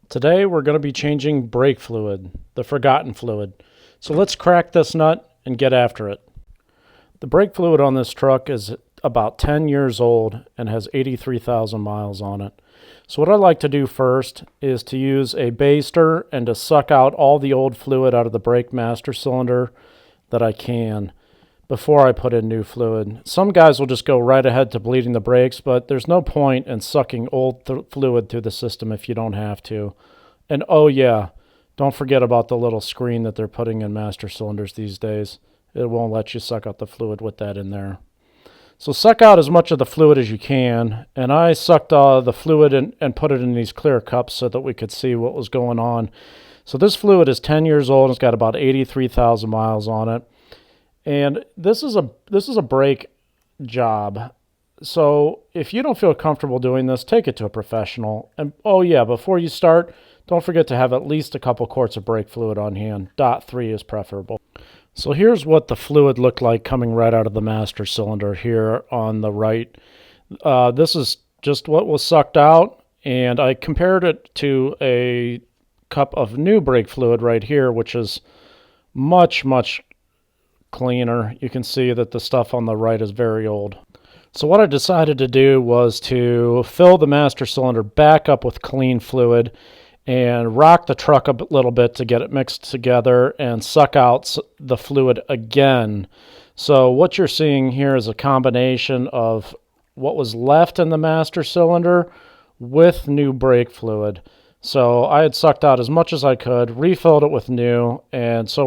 Today we're going to be changing brake fluid, the forgotten fluid. So let's crack this nut and get after it. The brake fluid on this truck is about 10 years old and has 83,000 miles on it. So what I like to do first is to use a baster and to suck out all the old fluid out of the brake master cylinder that I can before I put in new fluid. Some guys will just go right ahead to bleeding the brakes, but there's no point in sucking old fluid through the system if you don't have to. And oh yeah, don't forget about the little screen that they're putting in master cylinders these days. It won't let you suck out the fluid with that in there. So suck out as much of the fluid as you can, and I sucked the fluid and put it in these clear cups so that we could see what was going on. So this fluid is 10 years old. It's got about 83,000 miles on it. And this is a brake job. So if you don't feel comfortable doing this, take it to a professional. And oh yeah, before you start, don't forget to have at least a couple quarts of brake fluid on hand. .3 is preferable. So here's what the fluid looked like coming right out of the master cylinder here on the right. This is just what was sucked out, and I compared it to a cup of new brake fluid right here, which is much, much cleaner. You can see that the stuff on the right is very old. So what I decided to do was to fill the master cylinder back up with clean fluid and rock the truck a little bit to get it mixed together and suck out the fluid again. So what you're seeing here is a combination of what was left in the master cylinder with new brake fluid. So I had sucked out as much as I could, refilled it with new, and so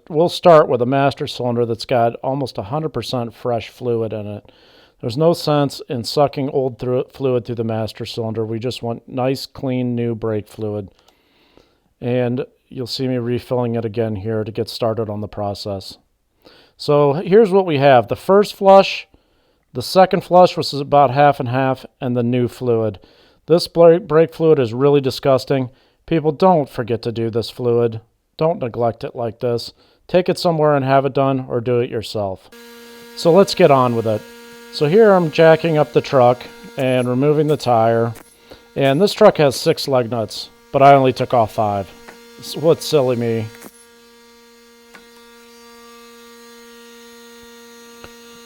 we'll start with a master cylinder that's got almost 100% fresh fluid in it. There's no sense in sucking old fluid through the master cylinder. We just want nice, clean, new brake fluid. And you'll see me refilling it again here to get started on the process. So here's what we have. The first flush, the second flush, which is about half and half, and the new fluid. This brake fluid is really disgusting. People, don't forget to do this fluid. Don't neglect it like this. Take it somewhere and have it done, or do it yourself. So let's get on with it. So here I'm jacking up the truck and removing the tire. And this truck has 6 lug nuts, but I only took off 5. What silly me.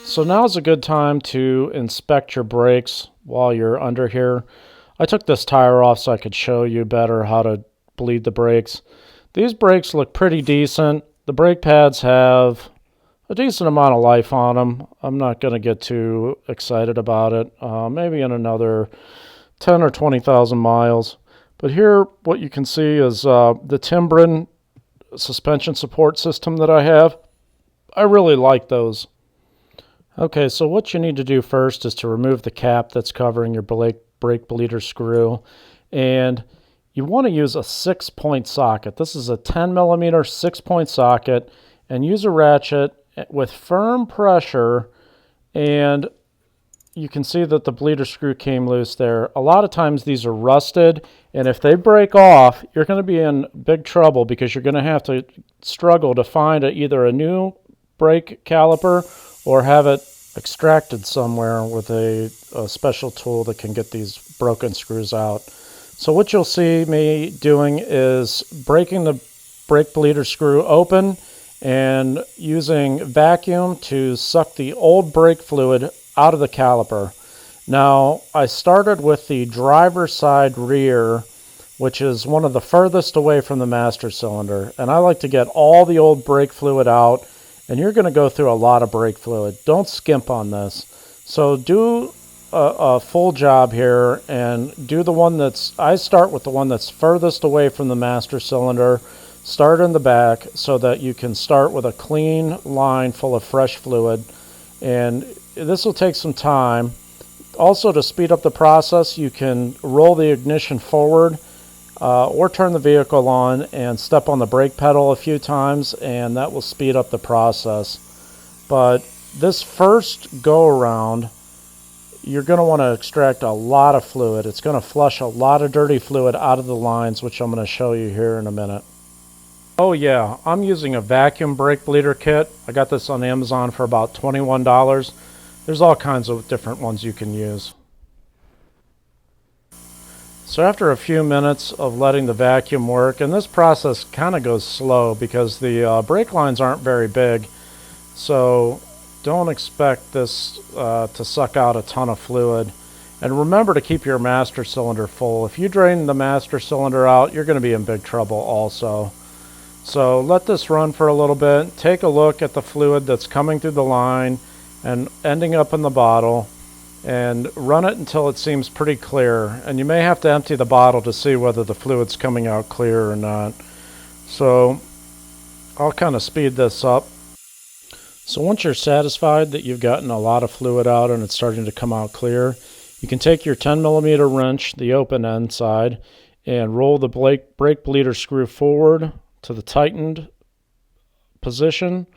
So now's a good time to inspect your brakes while you're under here. I took this tire off so I could show you better how to bleed the brakes. These brakes look pretty decent. The brake pads have a decent amount of life on them. I'm not going to get too excited about it. Maybe in another 10 or 20,000 miles. But here what you can see is the Timbren suspension support system that I have. I really like those. Okay, so what you need to do first is to remove the cap that's covering your brake bleeder screw. And you want to use a 6-point socket. This is a 10 millimeter 6-point socket, and use a ratchet with firm pressure, and you can see that the bleeder screw came loose there. A lot of times these are rusted, and if they break off, you're going to be in big trouble because you're going to have to struggle to find either a new brake caliper or have it extracted somewhere with a special tool that can get these broken screws out. So what you'll see me doing is breaking the brake bleeder screw open and using vacuum to suck the old brake fluid out of the caliper. Now, I started with the driver's side rear, which is one of the furthest away from the master cylinder, and I like to get all the old brake fluid out, and you're going to go through a lot of brake fluid. Don't skimp on this. So do a full job here and do the one I start with the one that's furthest away from the master cylinder. Start in the back so that you can start with a clean line full of fresh fluid, and this will take some time. Also, to speed up the process, you can roll the ignition forward or turn the vehicle on and step on the brake pedal a few times, and that will speed up the process. But this first go around, you're going to want to extract a lot of fluid. It's going to flush a lot of dirty fluid out of the lines, which I'm going to show you here in a minute. Oh yeah, I'm using a vacuum brake bleeder kit. I got this on Amazon for about $21. There's all kinds of different ones you can use. So after a few minutes of letting the vacuum work, and this process kind of goes slow because the brake lines aren't very big, so don't expect this to suck out a ton of fluid. And remember to keep your master cylinder full. If you drain the master cylinder out, you're going to be in big trouble also. So let this run for a little bit. Take a look at the fluid that's coming through the line and ending up in the bottle, and run it until it seems pretty clear. And you may have to empty the bottle to see whether the fluid's coming out clear or not. So I'll kind of speed this up. So once you're satisfied that you've gotten a lot of fluid out and it's starting to come out clear, you can take your 10mm wrench, the open end side, and roll the brake bleeder screw forward to the tightened position,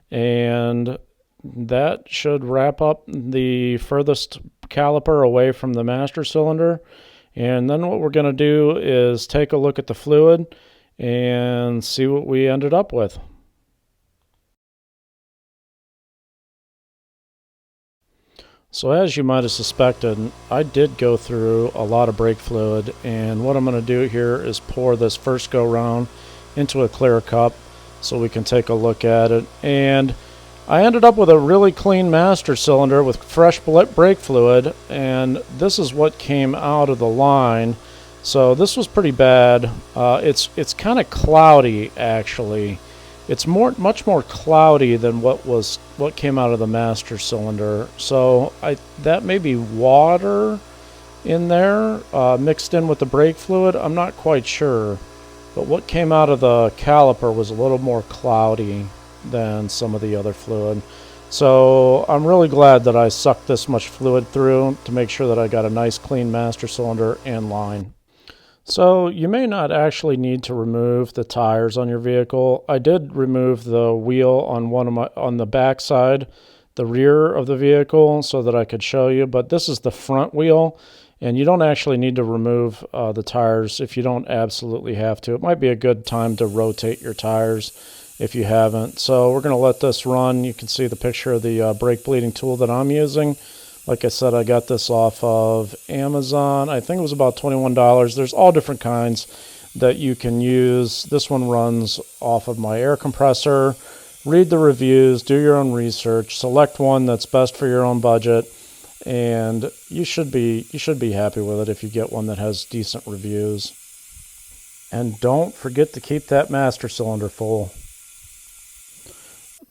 and that should wrap up the furthest caliper away from the master cylinder. And then what we're going to do is take a look at the fluid and see what we ended up with. So as you might have suspected, I did go through a lot of brake fluid, and what I'm going to do here is pour this first go round into a clear cup so we can take a look at it. And I ended up with a really clean master cylinder with fresh brake fluid, and this is what came out of the line. So this was pretty bad. It's kind of cloudy actually. It's much more cloudy than what came out of the master cylinder. So that may be water in there mixed in with the brake fluid. I'm not quite sure. But what came out of the caliper was a little more cloudy than some of the other fluid. So I'm really glad that I sucked this much fluid through to make sure that I got a nice clean master cylinder and line. So you may not actually need to remove the tires on your vehicle. I did remove the wheel on the back side, the rear of the vehicle, so that I could show you, but this is the front wheel, and you don't actually need to remove the tires if you don't absolutely have to. It might be a good time to rotate your tires if you haven't. So we're going to let this run. You can see the picture of the brake bleeding tool that I'm using. Like I said, I got this off of Amazon. I think it was about $21. There's all different kinds that you can use. This one runs off of my air compressor. Read the reviews, do your own research, select one that's best for your own budget, and you should be happy with it if you get one that has decent reviews. And don't forget to keep that master cylinder full.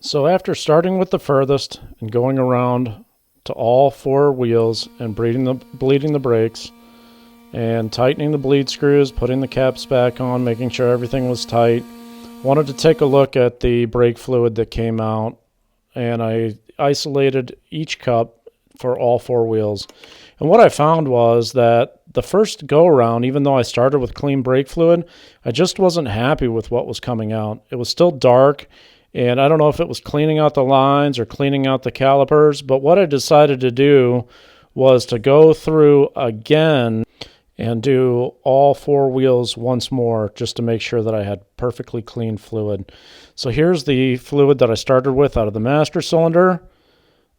So after starting with the furthest and going around to all four wheels and bleeding the brakes and tightening the bleed screws, putting the caps back on, making sure everything was tight, wanted to take a look at the brake fluid that came out, and I isolated each cup for all four wheels. And what I found was that the first go around, even though I started with clean brake fluid, I just wasn't happy with what was coming out. It was still dark, and I don't know if it was cleaning out the lines or cleaning out the calipers, but what I decided to do was to go through again and do all four wheels once more just to make sure that I had perfectly clean fluid. So here's the fluid that I started with out of the master cylinder,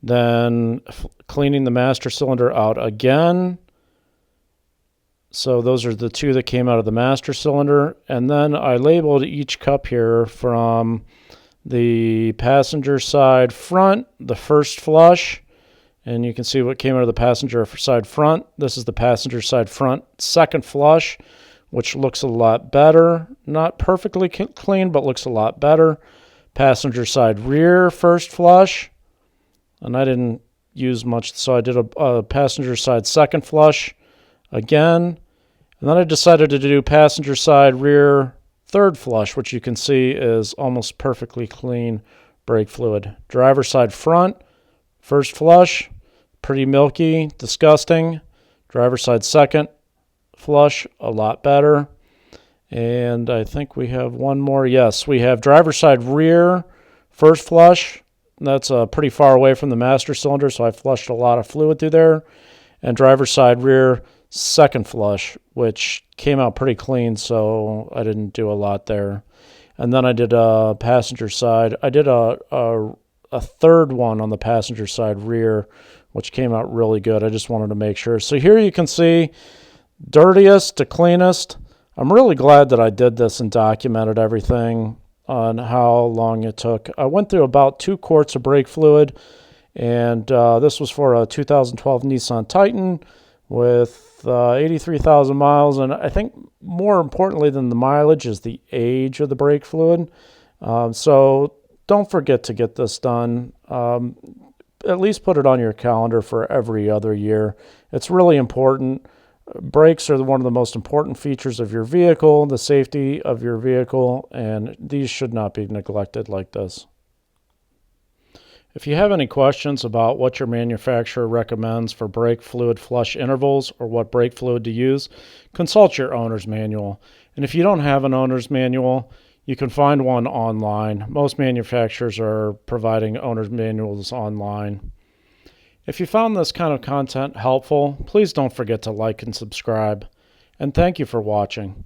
then cleaning the master cylinder out again. So those are the two that came out of the master cylinder, and then I labeled each cup here from the passenger side front, the first flush, and you can see what came out of the passenger side front. This is the passenger side front second flush, which looks a lot better. Not perfectly clean, but looks a lot better. Passenger side rear first flush, and I didn't use much, so I did a passenger side second flush again, and then I decided to do passenger side rear third flush, which you can see is almost perfectly clean brake fluid. Driver side front, first flush, pretty milky, disgusting. Driver side second flush, a lot better. And I think we have one more. Yes, we have driver side rear, first flush. That's pretty far away from the master cylinder, so I flushed a lot of fluid through there. And driver side rear, second flush, which came out pretty clean, so I didn't do a lot there. And then I did a passenger side. I did a third one on the passenger side rear, which came out really good. I just wanted to make sure. So here you can see Dirtiest to cleanest. I'm really glad that I did this and documented everything on how long it took. I went through about 2 quarts of brake fluid, and this was for a 2012 Nissan Titan with 83,000 miles. And I think more importantly than the mileage is the age of the brake fluid. So don't forget to get this done. At least put it on your calendar for every other year. It's really important. Brakes are one of the most important features of your vehicle, the safety of your vehicle, and these should not be neglected like this. If you have any questions about what your manufacturer recommends for brake fluid flush intervals or what brake fluid to use, consult your owner's manual. And if you don't have an owner's manual, you can find one online. Most manufacturers are providing owner's manuals online. If you found this kind of content helpful, please don't forget to like and subscribe. And thank you for watching.